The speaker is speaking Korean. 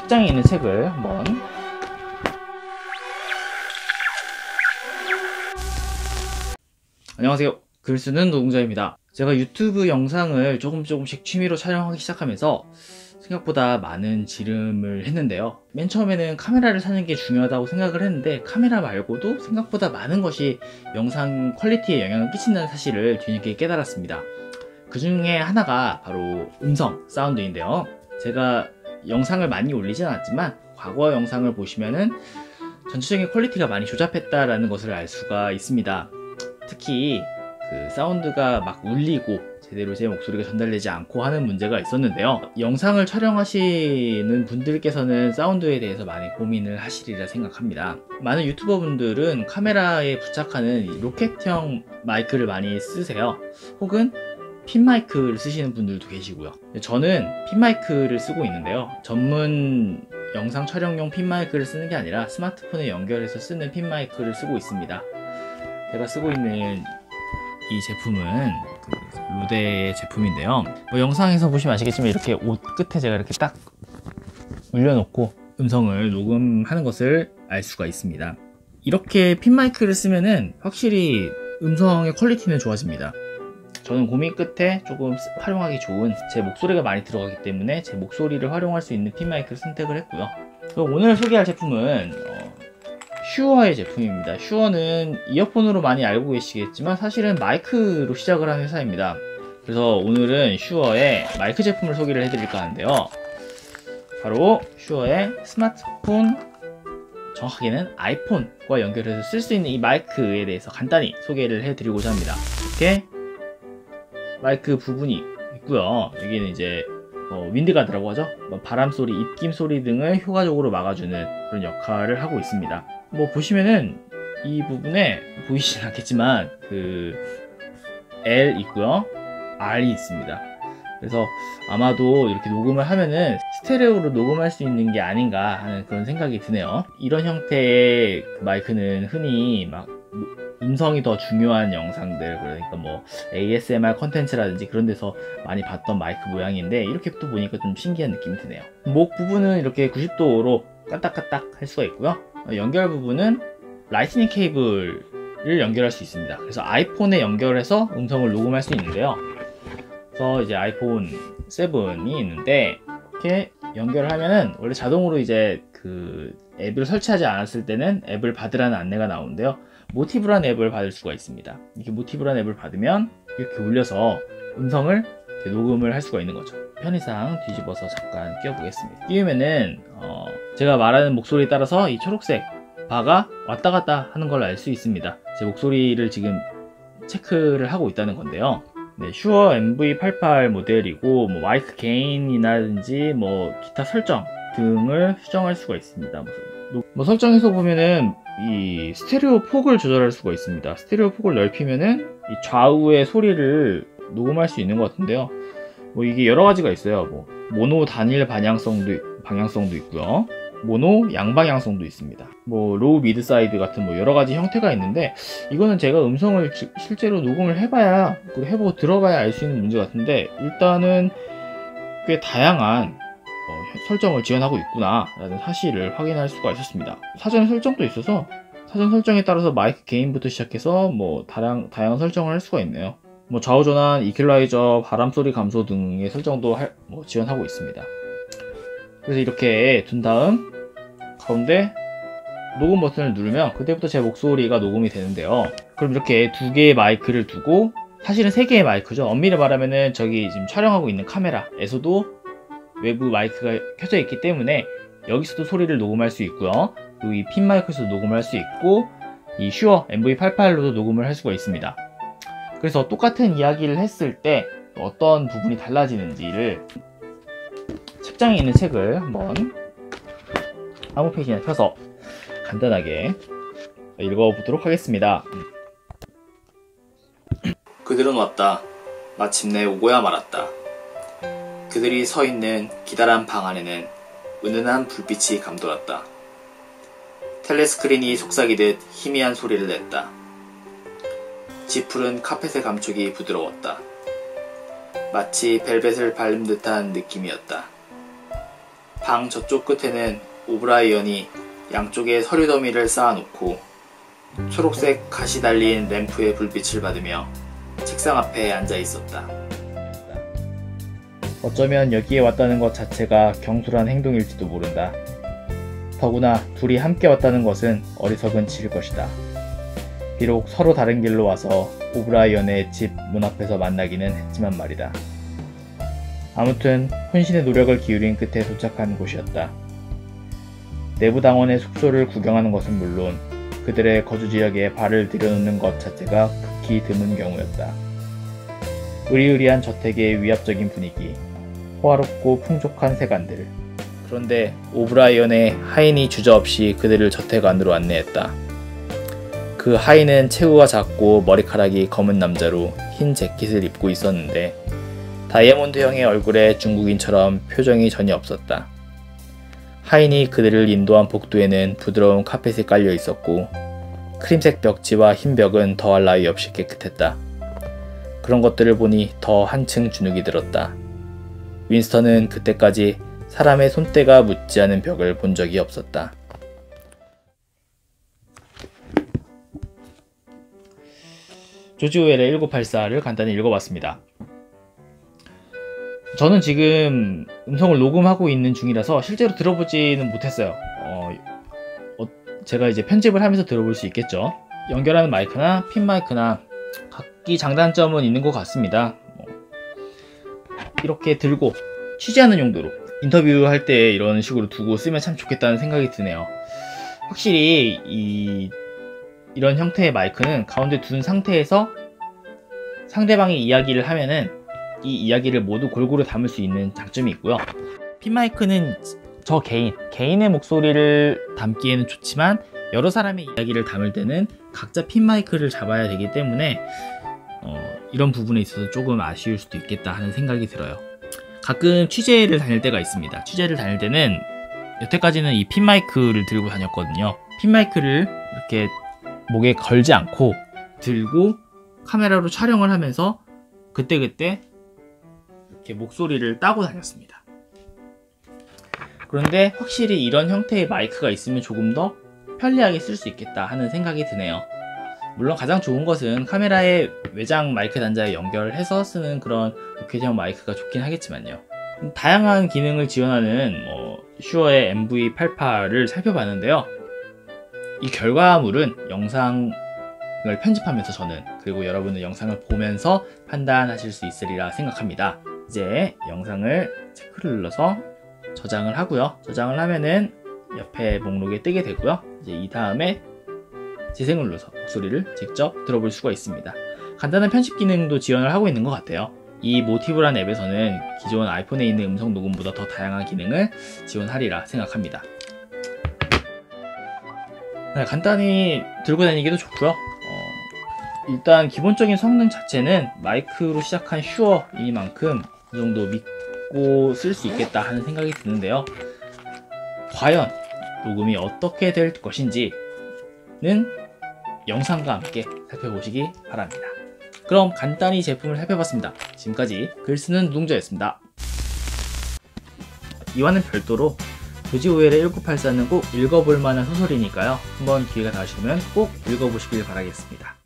책장에 있는 책을 한번 안녕하세요. 글쓰는 노동자입니다. 제가 유튜브 영상을 조금씩 취미로 촬영하기 시작하면서 생각보다 많은 지름을 했는데요. 맨 처음에는 카메라를 사는 게 중요하다고 생각을 했는데 카메라 말고도 생각보다 많은 것이 영상 퀄리티에 영향을 끼친다는 사실을 뒤늦게 깨달았습니다. 그 중에 하나가 바로 음성, 사운드인데요. 제가 영상을 많이 올리진 않았지만 과거 영상을 보시면은 전체적인 퀄리티가 많이 조잡했다라는 것을 알 수가 있습니다. 특히 그 사운드가 막 울리고 제대로 제 목소리가 전달되지 않고 하는 문제가 있었는데요. 영상을 촬영하시는 분들께서는 사운드에 대해서 많이 고민을 하시리라 생각합니다. 많은 유튜버 분들은 카메라에 부착하는 로켓형 마이크를 많이 쓰세요. 혹은 핀 마이크를 쓰시는 분들도 계시고요. 저는 핀 마이크를 쓰고 있는데요. 전문 영상 촬영용 핀 마이크를 쓰는 게 아니라 스마트폰에 연결해서 쓰는 핀 마이크를 쓰고 있습니다. 제가 쓰고 있는 이 제품은 그 로데의 제품인데요. 영상에서 보시면 아시겠지만 이렇게 옷 끝에 제가 이렇게 딱 올려놓고 음성을 녹음하는 것을 알 수가 있습니다. 이렇게 핀 마이크를 쓰면은 확실히 음성의 퀄리티는 좋아집니다. 저는 고민 끝에 조금 활용하기 좋은 제 목소리가 많이 들어가기 때문에 제 목소리를 활용할 수 있는 핀 마이크를 선택을 했고요. 오늘 소개할 제품은 슈어의 제품입니다. 슈어는 이어폰으로 많이 알고 계시겠지만 사실은 마이크로 시작을 한 회사입니다. 그래서 오늘은 슈어의 마이크 제품을 소개를 해드릴까 하는데요. 바로 슈어의 스마트폰, 정확하게는 아이폰과 연결해서 쓸 수 있는 이 마이크에 대해서 간단히 소개를 해드리고자 합니다. 이렇게 마이크 부분이 있고요. 여기는 이제 윈드가드라고 하죠. 바람 소리, 입김 소리 등을 효과적으로 막아주는 그런 역할을 하고 있습니다. 보시면은 이 부분에 보이진 않겠지만 그 L 있고요, R이 있습니다. 그래서 아마도 이렇게 녹음을 하면은 스테레오로 녹음할 수 있는 게 아닌가 하는 그런 생각이 드네요. 이런 형태의 그 마이크는 흔히 막 음성이 더 중요한 영상들, 그러니까 뭐 ASMR 컨텐츠라든지 그런 데서 많이 봤던 마이크 모양인데 이렇게 또 보니까 좀 신기한 느낌이 드네요. 목 부분은 이렇게 90도로 까딱까딱 할 수가 있고요. 연결 부분은 라이트닝 케이블을 연결할 수 있습니다. 그래서 아이폰에 연결해서 음성을 녹음할 수 있는데요. 그래서 이제 아이폰 7이 있는데 이렇게 연결을 하면은 원래 자동으로 이제 그 앱을 설치하지 않았을 때는 앱을 받으라는 안내가 나오는데요. 모티브라는 앱을 받을 수가 있습니다. 이렇게 모티브라는 앱을 받으면 이렇게 올려서 음성을 이렇게 녹음을 할 수가 있는 거죠. 편의상 뒤집어서 잠깐 끼워보겠습니다. 끼우면은 제가 말하는 목소리에 따라서 이 초록색 바가 왔다 갔다 하는 걸 알 수 있습니다. 제 목소리를 지금 체크를 하고 있다는 건데요. 네, 슈어 MV88 모델이고 마이크 게인이라든지 기타 설정 등을 수정할 수가 있습니다. 설정에서 보면은 이 스테레오 폭을 조절할 수가 있습니다. 스테레오 폭을 넓히면은 이 좌우의 소리를 녹음할 수 있는 것 같은데요. 이게 여러 가지가 있어요. 모노 단일 방향성도 있고요. 모노 양방향성도 있습니다. 로우 미드 사이드 같은 여러 가지 형태가 있는데 이거는 제가 음성을 실제로 녹음을 해보고 들어봐야 알 수 있는 문제 같은데 일단은 꽤 다양한 설정을 지원하고 있구나 라는 사실을 확인할 수가 있었습니다. 사전 설정도 있어서 사전 설정에 따라서 마이크 게인부터 시작해서 다양한 설정을 할 수가 있네요. 좌우 전환, 이퀄라이저, 바람소리 감소 등의 설정도 지원하고 있습니다. 그래서 이렇게 둔 다음 가운데 녹음 버튼을 누르면 그때부터 제 목소리가 녹음이 되는데요. 그럼 이렇게 두 개의 마이크를 두고 사실은 세 개의 마이크죠. 엄밀히 말하면은 저기 지금 촬영하고 있는 카메라에서도 외부 마이크가 켜져 있기 때문에 여기서도 소리를 녹음할 수 있고요. 그리고 이 핀 마이크에서도 녹음할 수 있고 이 슈어 MV88로도 녹음을 할 수가 있습니다. 그래서 똑같은 이야기를 했을 때 어떤 부분이 달라지는지를 책장에 있는 책을 한번 아무 페이지나 펴서 간단하게 읽어보도록 하겠습니다. 그들은 왔다. 마침내 오고야 말았다. 그들이 서 있는 기다란 방 안에는 은은한 불빛이 감돌았다. 텔레스크린이 속삭이듯 희미한 소리를 냈다. 지푸른 카펫의 감촉이 부드러웠다. 마치 벨벳을 바른 듯한 느낌이었다. 방 저쪽 끝에는 오브라이언이 양쪽에 서류 더미를 쌓아놓고 초록색 가시 달린 램프의 불빛을 받으며 책상 앞에 앉아 있었다. 어쩌면 여기에 왔다는 것 자체가 경솔한 행동일지도 모른다. 더구나 둘이 함께 왔다는 것은 어리석은 짓일 것이다. 비록 서로 다른 길로 와서 오브라이언의 집 문 앞에서 만나기는 했지만 말이다. 아무튼 혼신의 노력을 기울인 끝에 도착한 곳이었다. 내부 당원의 숙소를 구경하는 것은 물론 그들의 거주지역에 발을 들여놓는 것 자체가 극히 드문 경우였다. 으리으리한 저택의 위압적인 분위기, 호화롭고 풍족한 세간들. 그런데 오브라이언의 하인이 주저없이 그들을 저택 안으로 안내했다. 그 하인은 체구가 작고 머리카락이 검은 남자로 흰 재킷을 입고 있었는데 다이아몬드형의 얼굴에 중국인처럼 표정이 전혀 없었다. 하인이 그들을 인도한 복도에는 부드러운 카펫이 깔려 있었고 크림색 벽지와 흰 벽은 더할 나위 없이 깨끗했다. 그런 것들을 보니 더 한층 주눅이 들었다. 윈스턴은 그때까지 사람의 손때가 묻지 않은 벽을 본 적이 없었다. 조지 오웰의 1984를 간단히 읽어봤습니다. 저는 지금 음성을 녹음하고 있는 중이라서 실제로 들어보지는 못했어요. 제가 이제 편집을 하면서 들어볼 수 있겠죠. 연결하는 마이크나 핀 마이크나 각기 장단점은 있는 것 같습니다. 이렇게 들고 취재하는 용도로 인터뷰할 때 이런 식으로 두고 쓰면 참 좋겠다는 생각이 드네요. 확실히 이런 형태의 마이크는 가운데 둔 상태에서 상대방이 이야기를 하면은 이 이야기를 모두 골고루 담을 수 있는 장점이 있고요. 핀 마이크는 저 개인의 목소리를 담기에는 좋지만 여러 사람의 이야기를 담을 때는 각자 핀 마이크를 잡아야 되기 때문에 이런 부분에 있어서 조금 아쉬울 수도 있겠다 하는 생각이 들어요. 가끔 취재를 다닐 때가 있습니다. 취재를 다닐 때는 여태까지는 이 핀 마이크를 들고 다녔거든요. 핀 마이크를 이렇게 목에 걸지 않고 들고 카메라로 촬영을 하면서 그때그때 이렇게 목소리를 따고 다녔습니다. 그런데 확실히 이런 형태의 마이크가 있으면 조금 더 편리하게 쓸 수 있겠다 하는 생각이 드네요. 물론 가장 좋은 것은 카메라의 외장 마이크 단자에 연결해서 쓰는 그런 로켓형 마이크가 좋긴 하겠지만요. 다양한 기능을 지원하는 슈어의 MV88을 살펴봤는데요. 이 결과물은 영상을 편집하면서 저는, 그리고 여러분은 영상을 보면서 판단하실 수 있으리라 생각합니다. 이제 영상을 체크를 눌러서 저장을 하고요. 저장을 하면은 옆에 목록에 뜨게 되고요. 이제 이 다음에 재생을 눌러서 목소리를 직접 들어볼 수가 있습니다. 간단한 편집 기능도 지원을 하고 있는 것 같아요. 이 모티브라는 앱에서는 기존 아이폰에 있는 음성 녹음보다 더 다양한 기능을 지원하리라 생각합니다. 네, 간단히 들고 다니기도 좋고요. 일단 기본적인 성능 자체는 마이크로 시작한 슈어이니만큼 그 정도 믿고 쓸 수 있겠다 하는 생각이 드는데요. 과연 녹음이 어떻게 될 것인지는 영상과 함께 살펴보시기 바랍니다. 그럼 간단히 제품을 살펴봤습니다. 지금까지 글쓰는 노동자였습니다. 이와는 별도로 조지 오웰의 1984는 꼭 읽어볼 만한 소설이니까요. 한번 기회가 닿으시면 꼭 읽어보시길 바라겠습니다.